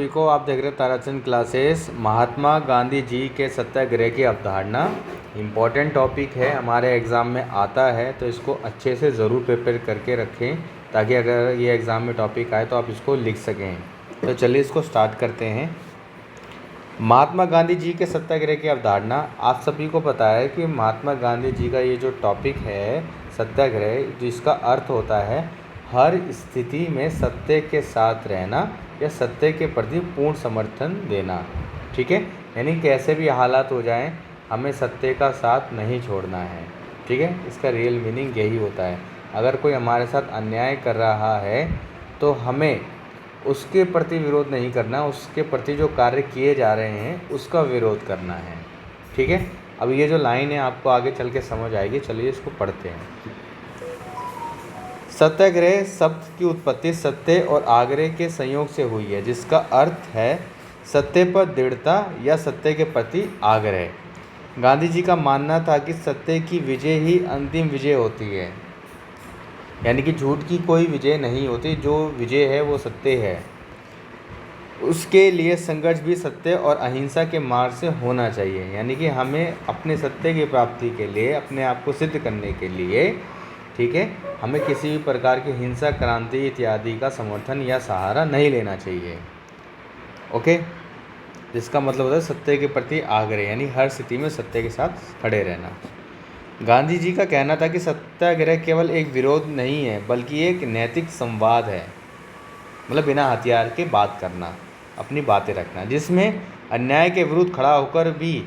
सभी को, आप देख रहे हैं ताराचंद क्लासेस। महात्मा गांधी जी के सत्याग्रह की अवधारणा इम्पॉर्टेंट टॉपिक है, हमारे एग्ज़ाम में आता है, तो इसको अच्छे से ज़रूर प्रिपेयर करके रखें ताकि अगर ये एग्ज़ाम में टॉपिक आए तो आप इसको लिख सकें। तो चलिए इसको स्टार्ट करते हैं। महात्मा गांधी जी के सत्याग्रह की अवधारणा, आप सभी को पता है कि महात्मा गांधी जी का ये जो टॉपिक है सत्याग्रह, जिसका अर्थ होता है हर स्थिति में सत्य के साथ रहना या सत्य के प्रति पूर्ण समर्थन देना। ठीक है, यानी कैसे भी हालात हो जाएं, हमें सत्य का साथ नहीं छोड़ना है। ठीक है, इसका रियल मीनिंग यही होता है। अगर कोई हमारे साथ अन्याय कर रहा है तो हमें उसके प्रति विरोध नहीं करना, उसके प्रति जो कार्य किए जा रहे हैं उसका विरोध करना है। ठीक है, अब ये जो लाइन है आपको आगे चल के समझ आएगी। चलिए इसको पढ़ते हैं। सत्याग्रह शब्द की उत्पत्ति सत्य और आग्रह के संयोग से हुई है, जिसका अर्थ है सत्य पर दृढ़ता या सत्य के प्रति आग्रह। गांधी जी का मानना था कि सत्य की विजय ही अंतिम विजय होती है, यानी कि झूठ की कोई विजय नहीं होती, जो विजय है वो सत्य है। उसके लिए संघर्ष भी सत्य और अहिंसा के मार्ग से होना चाहिए, यानी कि हमें अपने सत्य की प्राप्ति के लिए, अपने आप को सिद्ध करने के लिए, ठीक है, हमें किसी भी प्रकार की हिंसा, क्रांति इत्यादि का समर्थन या सहारा नहीं लेना चाहिए। ओके, जिसका मतलब होता है सत्य के प्रति आग्रह, यानी हर स्थिति में सत्य के साथ खड़े रहना। गांधी जी का कहना था कि सत्याग्रह केवल एक विरोध नहीं है बल्कि एक नैतिक संवाद है, मतलब बिना हथियार के बात करना, अपनी बातें रखना, जिसमें अन्याय के विरुद्ध खड़ा होकर भी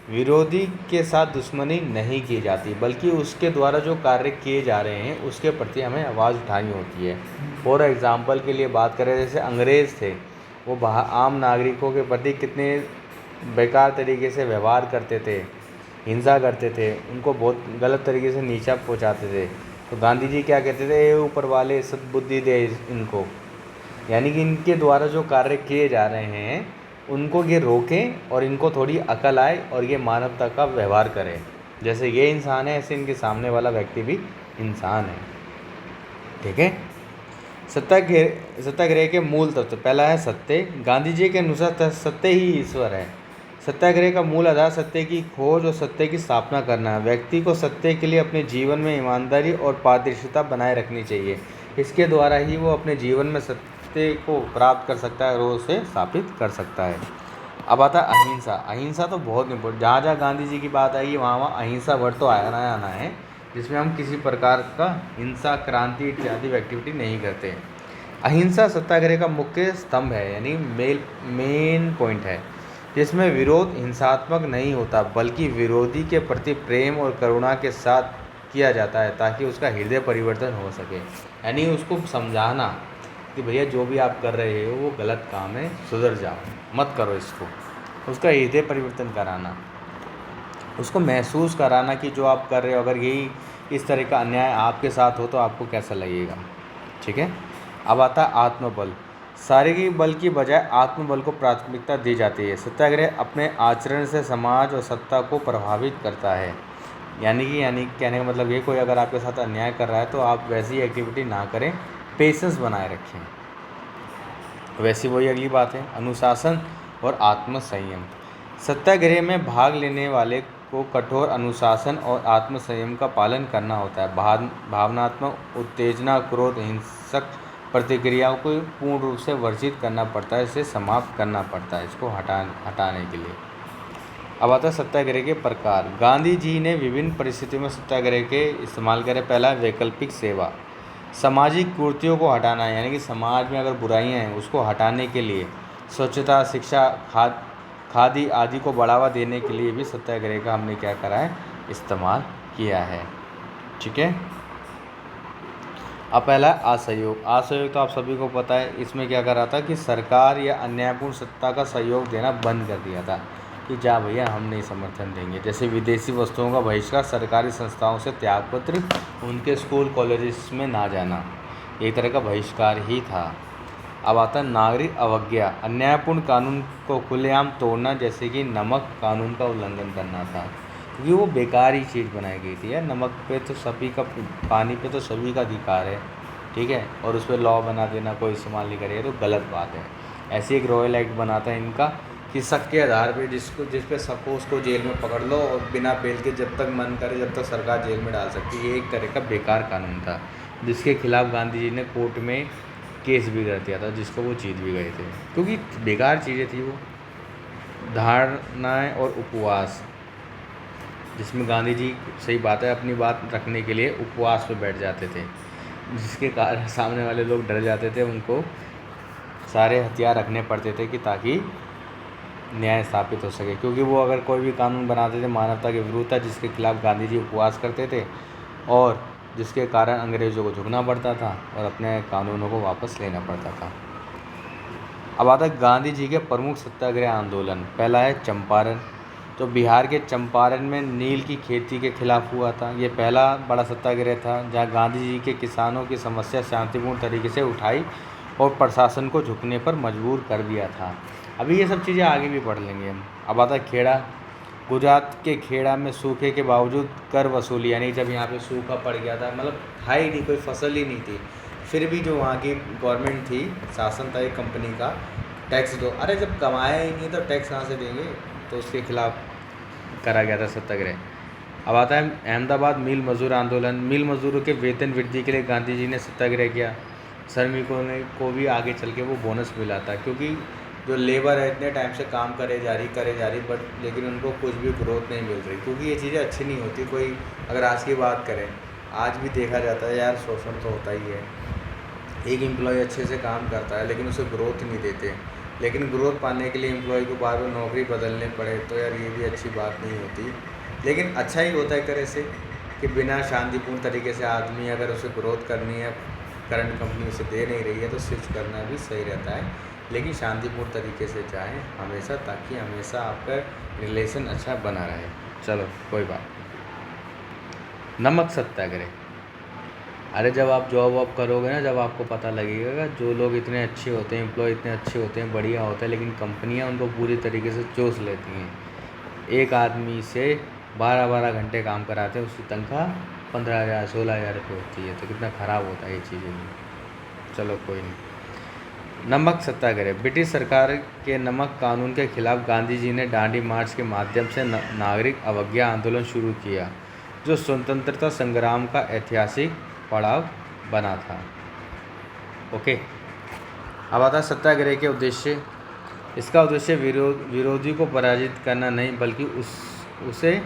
विरोधी के साथ दुश्मनी नहीं की जाती, बल्कि उसके द्वारा जो कार्य किए जा रहे हैं उसके प्रति हमें आवाज़ उठानी होती है। फॉर एग्ज़ाम्पल के लिए बात करें, जैसे अंग्रेज़ थे, वो आम नागरिकों के प्रति कितने बेकार तरीके से व्यवहार करते थे, हिंसा करते थे, उनको बहुत गलत तरीके से नीचा पहुंचाते थे। तो गांधी जी क्या कहते थे, ऊपर वाले सद्बुद्धि दे इनको, यानी कि इनके द्वारा जो कार्य किए जा रहे हैं उनको ये रोकें और इनको थोड़ी अकल आए और ये मानवता का व्यवहार करें। जैसे ये इंसान है ऐसे इनके सामने वाला व्यक्ति भी इंसान है। ठीक है, सत्याग्रह के मूल तत्व, पहला है सत्य। गांधी जी के अनुसार सत्य ही ईश्वर है। सत्याग्रह का मूल आधार सत्य की खोज और सत्य की स्थापना करना है। व्यक्ति को सत्य के लिए अपने जीवन में ईमानदारी और पारदर्शिता बनाए रखनी चाहिए। इसके द्वारा ही वो अपने जीवन में सत्य को प्राप्त कर सकता है और उसे स्थापित कर सकता है। अब आता है अहिंसा। अहिंसा तो बहुत इम्पोर्टेंट, जहाँ जहाँ गांधी जी की बात आएगी वहाँ वहाँ अहिंसा वर्ड तो आना है, जिसमें हम किसी प्रकार का हिंसा, क्रांति इत्यादि एक्टिविटी नहीं करते। अहिंसा सत्याग्रह का मुख्य स्तंभ है, यानी मेन पॉइंट है, जिसमें विरोध हिंसात्मक नहीं होता बल्कि विरोधी के प्रति प्रेम और करुणा के साथ किया जाता है ताकि उसका हृदय परिवर्तन हो सके। यानी उसको समझाना कि भैया जो भी आप कर रहे हो वो गलत काम है, सुधर जाओ, मत करो इसको, उसका हृदय परिवर्तन कराना, उसको महसूस कराना कि जो आप कर रहे हो, अगर यही इस तरह का अन्याय आपके साथ हो तो आपको कैसा लगेगा। ठीक है, अब आता है आत्मबल। शारीरिक बल की बजाय आत्मबल को प्राथमिकता दी जाती है। सत्याग्रह अपने आचरण से समाज और सत्ता को प्रभावित करता है, यानी कहने का मतलब ये, कोई अगर आपके साथ अन्याय कर रहा है तो आप वैसी एक्टिविटी ना करें, पेशेंस बनाए रखें। वैसी वही अगली बात है, अनुशासन और आत्मसंयम। सत्याग्रह में भाग लेने वाले को कठोर अनुशासन और आत्मसंयम का पालन करना होता है। भावनात्मक उत्तेजना, क्रोध, हिंसक प्रतिक्रियाओं को पूर्ण रूप से वर्जित करना पड़ता है, इसे समाप्त करना पड़ता है, इसको हटाने के लिए। अब आता है सत्याग्रह के प्रकार। गांधी जी ने विभिन्न परिस्थितियों में सत्याग्रह के इस्तेमाल करे। पहला, वैकल्पिक सेवा। सामाजिक कुरीतियों को हटाना, यानी कि समाज में अगर बुराइयां हैं उसको हटाने के लिए, स्वच्छता, शिक्षा, खादी आदि को बढ़ावा देने के लिए भी सत्याग्रह का हमने क्या करा है, इस्तेमाल किया है। ठीक है, अब पहला असहयोग। असहयोग तो आप सभी को पता है, इसमें क्या कर रहा था कि सरकार या अन्यायपूर्ण सत्ता का सहयोग देना बंद कर दिया था कि जा भैया हम नहीं समर्थन देंगे। जैसे विदेशी वस्तुओं का बहिष्कार, सरकारी संस्थाओं से त्यागपत्र, उनके स्कूल कॉलेजेस में ना जाना, एक तरह का बहिष्कार ही था। अब आता है नागरिक अवज्ञा। अन्यायपूर्ण कानून को खुलेआम तोड़ना, जैसे कि नमक कानून का उल्लंघन करना था, क्योंकि वो बेकार ही चीज़ बनाई गई थी। यार नमक पे तो सभी का, पानी पे तो सभी का अधिकार है, ठीक है, और उस पर लॉ बना देना कोई इस्तेमाल नहीं करेगा तो गलत बात है। ऐसे एक रॉयल एक्ट बना था इनका कि शक के आधार पे जिस पे सबको उसको जेल में पकड़ लो और बिना बेल के जब तक मन करे जब तक सरकार जेल में डाल सकती है। ये एक तरह का बेकार कानून था जिसके खिलाफ गांधी जी ने कोर्ट में केस भी कर दिया था, जिसको वो जीत भी गए थे, क्योंकि बेकार चीज़ें थी वो। धारणाएँ और उपवास, जिसमें गांधी जी, सही बात है, अपनी बात रखने के लिए उपवास पे बैठ जाते थे, जिसके कारण सामने वाले लोग डर जाते थे, उनको सारे हथियार रखने पड़ते थे कि ताकि न्याय स्थापित हो सके, क्योंकि वो अगर कोई भी कानून बनाते थे मानवता के विरुद्ध था, जिसके खिलाफ गांधी जी उपवास करते थे और जिसके कारण अंग्रेज़ों को झुकना पड़ता था और अपने कानूनों को वापस लेना पड़ता था। अब आता है गांधी जी के प्रमुख सत्याग्रह आंदोलन। पहला है चंपारण। तो बिहार के चंपारण में नील की खेती के खिलाफ हुआ था। ये पहला बड़ा सत्याग्रह था जहाँ गांधी जी के किसानों की समस्या शांतिपूर्ण तरीके से उठाई और प्रशासन को झुकने पर मजबूर कर दिया था। अभी ये सब चीज़ें आगे भी पढ़ लेंगे हम। अब आता है खेड़ा। गुजरात के खेड़ा में सूखे के बावजूद कर वसूली, यानी जब यहाँ पे सूखा पड़ गया था, मतलब था ही नहीं, कोई फसल ही नहीं थी, फिर भी जो वहाँ की गवर्नमेंट थी, शासन था एक कंपनी का, टैक्स दो। अरे जब कमाया ही नहीं तो टैक्स कहाँ से देंगे, तो उसके खिलाफ करा गया था सत्याग्रह। अब आता है अहमदाबाद मिल मजदूर आंदोलन। मिल मजदूरों के वेतन वृद्धि के लिए गांधी जी ने सत्याग्रह किया। श्रमिकों ने को भी आगे चल के वो बोनस मिला था, क्योंकि जो लेबर है इतने टाइम से काम करे जा रही बट लेकिन उनको कुछ भी ग्रोथ नहीं मिल रही, क्योंकि ये चीज़ें अच्छी नहीं होती। कोई अगर आज की बात करें, आज भी देखा जाता है यार, शोषण तो होता ही है। एक एम्प्लॉय अच्छे से काम करता है लेकिन उसे ग्रोथ नहीं देते, लेकिन ग्रोथ पाने के लिए एम्प्लॉय को बार बार नौकरी बदलने पड़े, तो यार ये भी अच्छी बात नहीं होती। लेकिन अच्छा ही होता है एक तरह से कि बिना शांतिपूर्ण तरीके से आदमी अगर उसे ग्रोथ करनी है, करंट कंपनी उसे दे नहीं रही है, तो स्विच करना भी सही रहता है, लेकिन शांतिपूर्ण तरीके से जाएं हमेशा, ताकि हमेशा आपका रिलेशन अच्छा बना रहे। चलो कोई बात। नमक सत्याग्रह। अरे जब आप जॉब वॉब करोगे ना, जब आपको पता लगेगा जो लोग इतने अच्छे होते हैं, एम्प्लॉय इतने अच्छे होते हैं, बढ़िया होते हैं, लेकिन कंपनियां उनको पूरी तरीके से चूस लेती हैं। एक आदमी से 12-12 घंटे काम कराते हैं, उसकी तनख्वाह 15,000 16,000 रुपये होती है, तो कितना ख़राब होता है ये चीज़ें भी। चलो कोई नहीं। नमक सत्याग्रह। ब्रिटिश सरकार के नमक कानून के खिलाफ गांधी जी ने दांडी मार्च के माध्यम से नागरिक अवज्ञा आंदोलन शुरू किया, जो स्वतंत्रता संग्राम का ऐतिहासिक पड़ाव बना था। ओके, अब आता है सत्याग्रह के उद्देश्य। इसका उद्देश्य विरोधी को पराजित करना नहीं, बल्कि उसे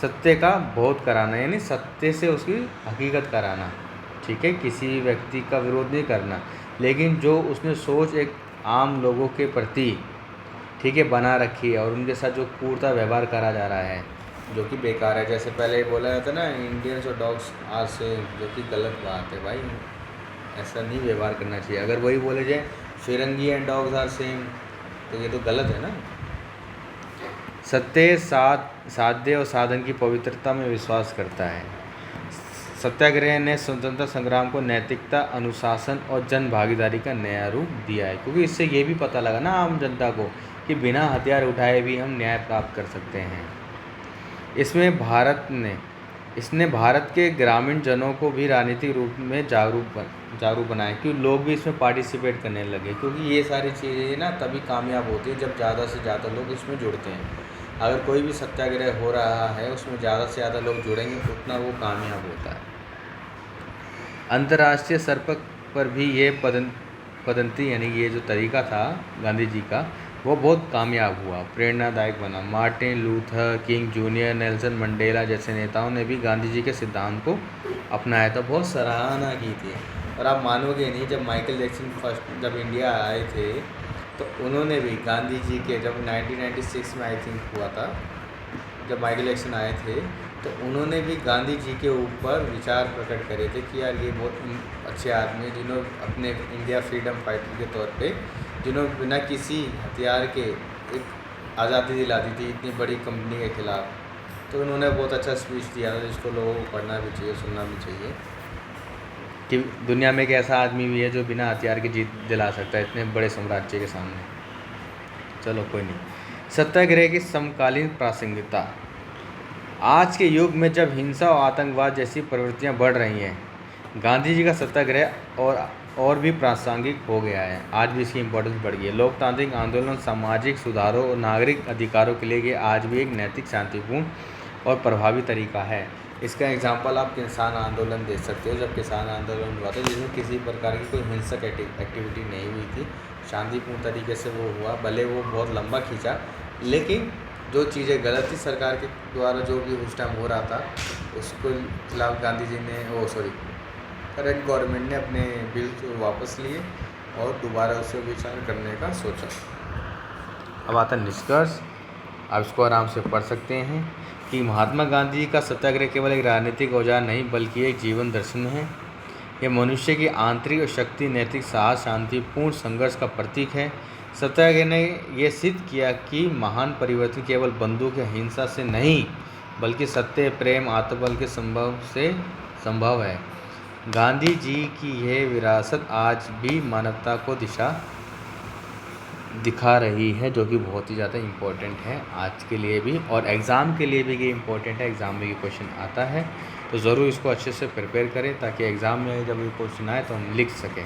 सत्य का बोध कराना, यानी सत्य से उसकी हकीकत कराना। ठीक है, किसी व्यक्ति का विरोध नहीं करना, लेकिन जो उसने सोच एक आम लोगों के प्रति, ठीक है, बना रखी है और उनके साथ जो क्रूरता व्यवहार करा जा रहा है, जो कि बेकार है। जैसे पहले बोला जाता ना, इंडियंस और डॉग्स आर सेम, जो कि गलत बात है भाई, ऐसा नहीं व्यवहार करना चाहिए। अगर वही बोले जाए फिरंगी एंड डॉग्स आर सेम, तो ये तो गलत है ना। सत्य साध्य और साधन की पवित्रता में विश्वास करता है। सत्याग्रह ने स्वतंत्रता संग्राम को नैतिकता, अनुशासन और जन भागीदारी का नया रूप दिया है, क्योंकि इससे ये भी पता लगा ना आम जनता को कि बिना हथियार उठाए भी हम न्याय प्राप्त कर सकते हैं। इसने भारत के ग्रामीण जनों को भी राजनीतिक रूप में जागरूक बनाया, क्योंकि लोग भी इसमें पार्टिसिपेट करने लगे, क्योंकि ये सारी चीज़ें ना तभी कामयाब होती है जब ज़्यादा से ज़्यादा लोग इसमें जुड़ते हैं। अगर कोई भी सत्याग्रह हो रहा है, उसमें ज़्यादा से ज़्यादा लोग जुड़ेंगे, उतना वो कामयाब होता है। अंतर्राष्ट्रीय स्तर पर भी ये पद्धति, यानी ये जो तरीका था गांधी जी का, वो बहुत कामयाब हुआ, प्रेरणादायक बना। Martin Luther king junior, Nelson Mandela जैसे नेताओं ने भी गांधी जी के सिद्धांत को अपनाया था, बहुत सराहना की थी। और आप मानोगे नहीं, जब माइकल जैक्सन जब इंडिया आए थे, तो उन्होंने भी गांधी जी के, जब 1996 में आई थिंक हुआ था, जब माइकल जैक्सन आए थे, तो उन्होंने भी गांधी जी के ऊपर विचार प्रकट करे थे कि यार ये बहुत अच्छे आदमी हैं, जिन्होंने अपने इंडिया फ्रीडम फाइटर के तौर पे, जिन्होंने बिना किसी हथियार के एक आज़ादी दिला दी थी इतनी बड़ी कंपनी के ख़िलाफ़। तो उन्होंने बहुत अच्छा स्पीच दिया था, जिसको लोगों को पढ़ना भी चाहिए, सुनना भी चाहिए, कि दुनिया में एक ऐसा आदमी भी है जो बिना हथियार के जीत दिला सकता है इतने बड़े साम्राज्य के सामने। चलो कोई नहीं। सत्याग्रह की समकालीन प्रासंगिकता। आज के युग में जब हिंसा और आतंकवाद जैसी प्रवृत्तियां बढ़ रही हैं, गांधी जी का सत्याग्रह और भी प्रासंगिक हो गया है। आज भी इसकी इम्पोर्टेंस बढ़ गई है। लोकतांत्रिक आंदोलन सामाजिक सुधारों और नागरिक अधिकारों के लिए आज भी एक नैतिक, शांतिपूर्ण और प्रभावी तरीका है। इसका एग्जाम्पल आप किसान आंदोलन दे सकते हो। जब किसान आंदोलन हुआ था जिसमें किसी प्रकार की कोई हिंसक एक्टिविटी नहीं हुई थी, शांतिपूर्ण तरीके से वो हुआ, भले वो बहुत लंबा खींचा, लेकिन जो चीज़ें गलत थी सरकार के द्वारा जो भी उस टाइम हो रहा था उसको खिलाफ गांधी जी ने करंट गवर्नमेंट ने अपने बिल को वापस लिए और दोबारा उसे विचार करने का सोचा। अब आता है निष्कर्ष। आप इसको आराम से पढ़ सकते हैं कि महात्मा गांधी जी का सत्याग्रह केवल एक राजनीतिक औजार नहीं बल्कि एक जीवन दर्शन है। यह मनुष्य की आंतरिक शक्ति, नैतिक साहस, शांतिपूर्ण संघर्ष का प्रतीक है। सत्याग्रह ने यह सिद्ध किया कि महान परिवर्तन केवल बंदूक या हिंसा से नहीं बल्कि सत्य, प्रेम, आत्मबल के संभव है। गांधी जी की यह विरासत आज भी मानवता को दिशा दिखा रही है, जो कि बहुत ही ज़्यादा इम्पोर्टेंट है आज के लिए भी, और एग्ज़ाम के लिए भी ये इम्पोर्टेंट है। एग्ज़ाम में ये क्वेश्चन आता है तो ज़रूर इसको अच्छे से प्रिपेयर करें ताकि एग्ज़ाम में जब ये क्वेश्चन आए तो हम लिख सकें।